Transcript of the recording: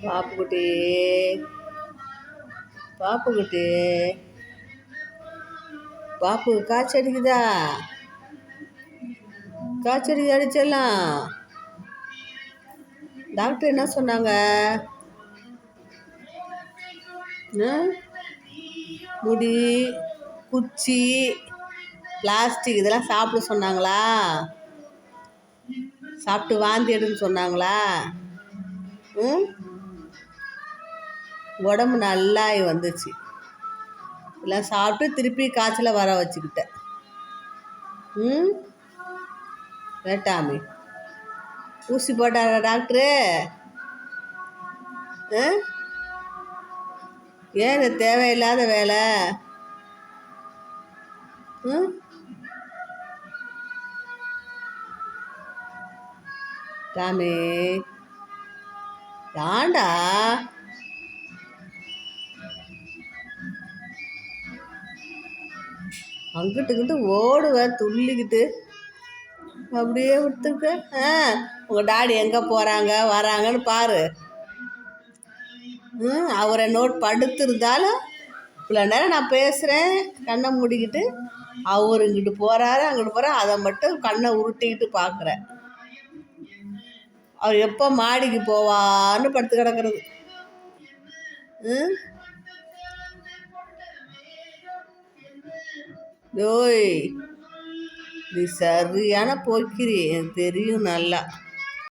பாப்புக்குட்டி பாப்புக்குட்டி பாப்பு காய்ச்சல் அடிக்குதா? காய்ச்சல் அடிச்சிடலாம். டாக்டர் என்ன சொன்னாங்க? முடி, குச்சி, பிளாஸ்டிக் இதெல்லாம் சாப்பிட சொன்னாங்களா? சாப்பிட்டு வாந்தி எடுன்னு சொன்னாங்களா? உடம்பு நல்லாகி வந்துச்சு. எல்லாம் சாப்பிட்டு திருப்பி காய்ச்சலை வர வச்சுக்கிட்டேன். வேட்டாமி ஊசி போட்டாரா டாக்டரு? ஏன் இது தேவையில்லாத வேலை? டாமி ஏண்டா அங்கிட்டுக்கிட்டு ஓடுவேன் துள்ளிக்கிட்டு அப்படியே விட்டுருக்க. உங்கள் டாடி எங்கே போகிறாங்க வராங்கன்னு பாரு. அவரை நோட் படுத்திருந்தாலும் இவ்வளோ நேரம் நான் பேசுகிறேன் கண்ணை மூடிக்கிட்டு, அவர் இங்கிட்டு போகிறாரு அங்கிட்டு போகிறார், அதை மட்டும் கண்ணை உருட்டிக்கிட்டு பார்க்குறேன். அவர் எப்போ மாடிக்கு போவான்னு படுத்து கிடக்கிறது. ஓய், நீ சரியான போக்கிரி, எனக்கு தெரியும் நல்லா.